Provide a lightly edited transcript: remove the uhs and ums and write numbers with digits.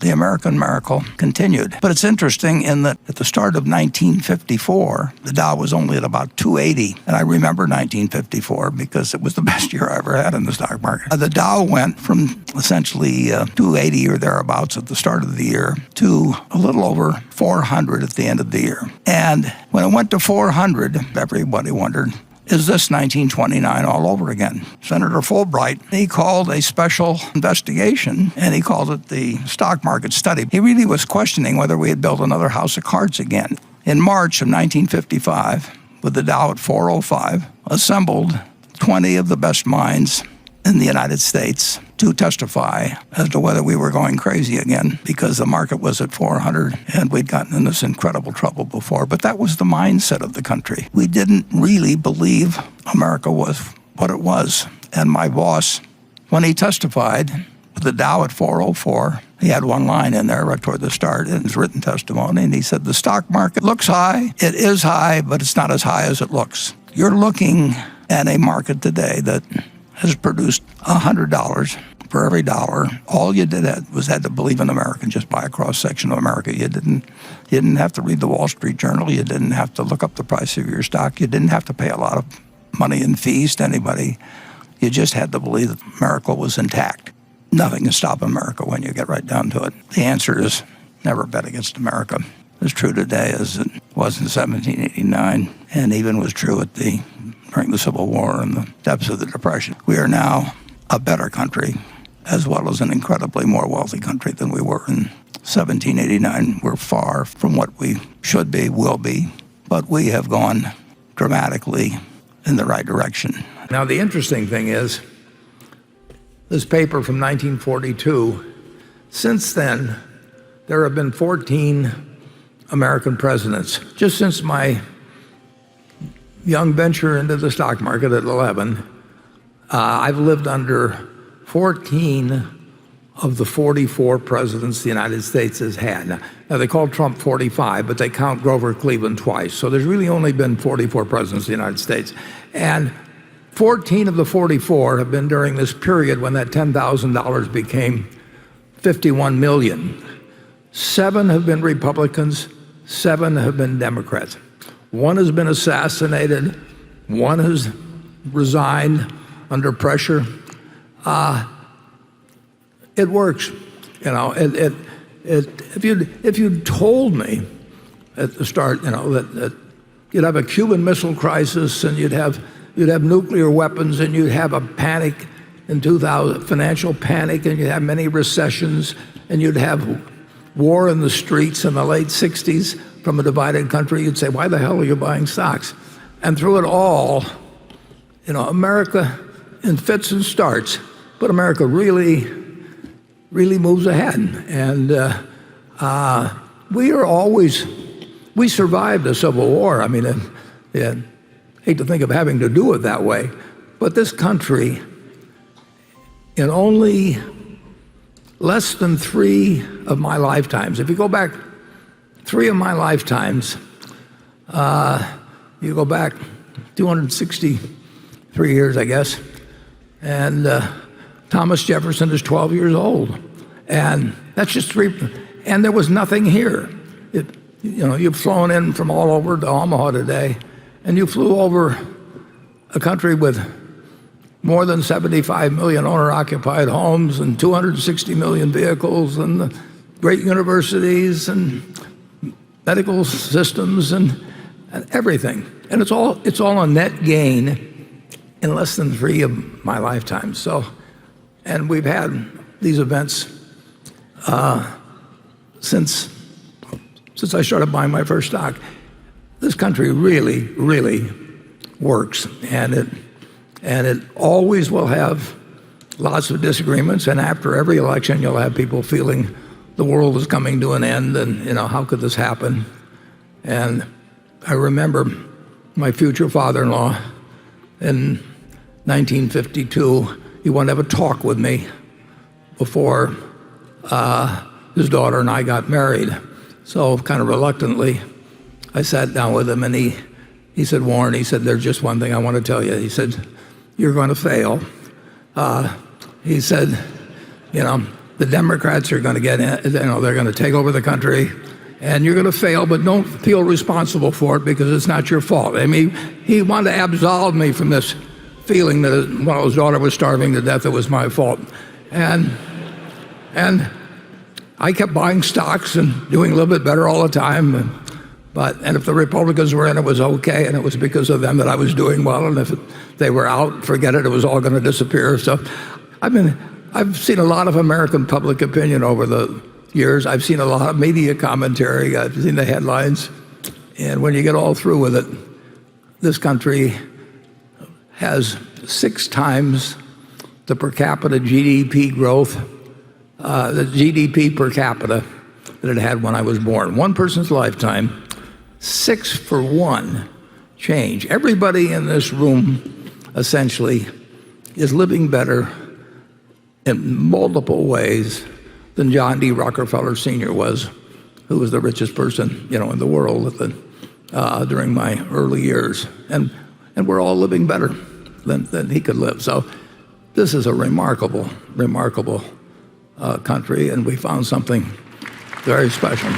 The American miracle continued. But it's interesting in that at the start of 1954, the Dow was only at about 280. And I remember 1954 because it was the best year I ever had in the stock market. The Dow went from essentially 280 or thereabouts at the start of the year to a little over 400 at the end of the year. And when it went to 400, everybody wondered, is this 1929 all over again? Senator Fulbright, he called a special investigation, and he called it the stock market study. He really was questioning whether we had built another house of cards again. In March of 1955, with the Dow at 405, assembled 20 of the best minds in the United States to testify as to whether we were going crazy again because the market was at 400 and we'd gotten in this incredible trouble before. But that was the mindset of the country. We didn't really believe America was what it was. And my boss, when he testified with the Dow at 404, he had one line in there right toward the start in his written testimony, and he said, the stock market looks high, it is high, but it's not as high as it looks. You're looking at a market today that has produced $100 for every dollar. All you did was had to believe in America and just buy a cross-section of America. You didn't have to read the Wall Street Journal. You didn't have to look up the price of your stock. You didn't have to pay a lot of money in fees to anybody. You just had to believe that America was intact. Nothing can stop America when you get right down to it. The answer is never bet against America. As true today as it was in 1789, and even was true during the Civil War and the depths of the Depression. We are now a better country, as well as an incredibly more wealthy country than we were in 1789. We're far from what we should be, will be, but we have gone dramatically in the right direction. Now, the interesting thing is, this paper from 1942, since then, there have been 14 American presidents. Just since my young venture into the stock market at 11, I've lived under 14 of the 44 presidents the United States has had. Now they call Trump 45, but they count Grover Cleveland twice. So there's really only been 44 presidents of the United States. And 14 of the 44 have been during this period when that $10,000 became $51 million. 7 have been Republicans, 7 have been Democrats. 1 has been assassinated, 1 has resigned under pressure. It works, you know. If you'd told me at the start, you know, that you'd have a Cuban Missile Crisis and you'd have nuclear weapons and you'd have a panic in 2000, financial panic, and you'd have many recessions, and you'd have war in the streets in the late 60s from a divided country, you'd say, why the hell are you buying stocks? And through it all, you know, America in fits and starts, but America really moves ahead. And we survived a civil war. I mean, I hate to think of having to do it that way, but this country, in only less than 3 of my lifetimes, if you go back 3 of my lifetimes, you go back 263 years, I guess, and Thomas Jefferson is 12 years old, and that's just 3. And there was nothing here. You know, you've flown in from all over to Omaha today, and you flew over a country with more than 75 million owner-occupied homes and 260 million vehicles and great universities and medical systems and everything. And it's all a net gain in less than 3 of my lifetimes. So, and we've had these events since I started buying my first stock. This country really works, and it always will have lots of disagreements, and after every election you'll have people feeling the world is coming to an end, and you know, how could this happen? And I remember my future father-in-law in 1952, he wanted to have a talk with me before his daughter and I got married. So kind of reluctantly, I sat down with him, and he said, Warren, he said, there's just one thing I want to tell you. He said, you're going to fail. He said, you know, the Democrats are going to get in, they're going to take over the country, and you're going to fail, but don't feel responsible for it because it's not your fault. I mean, he wanted to absolve me from this feeling that while his daughter was starving to death, it was my fault. And I kept buying stocks and doing a little bit better all the time. And if the Republicans were in, it was okay, and it was because of them that I was doing well. And if they were out, forget it, it was all going to disappear. So I've seen a lot of American public opinion over the years. I've seen a lot of media commentary. I've seen the headlines. And when you get all through with it, this country has 6 times the per capita GDP growth, the GDP per capita that it had when I was born. One person's lifetime, 6-for-1 change. Everybody in this room essentially is living better in multiple ways than John D. Rockefeller Sr. was, who was the richest person, in the world during my early years. And we're all living better than he could live. So this is a remarkable country, and we found something very special.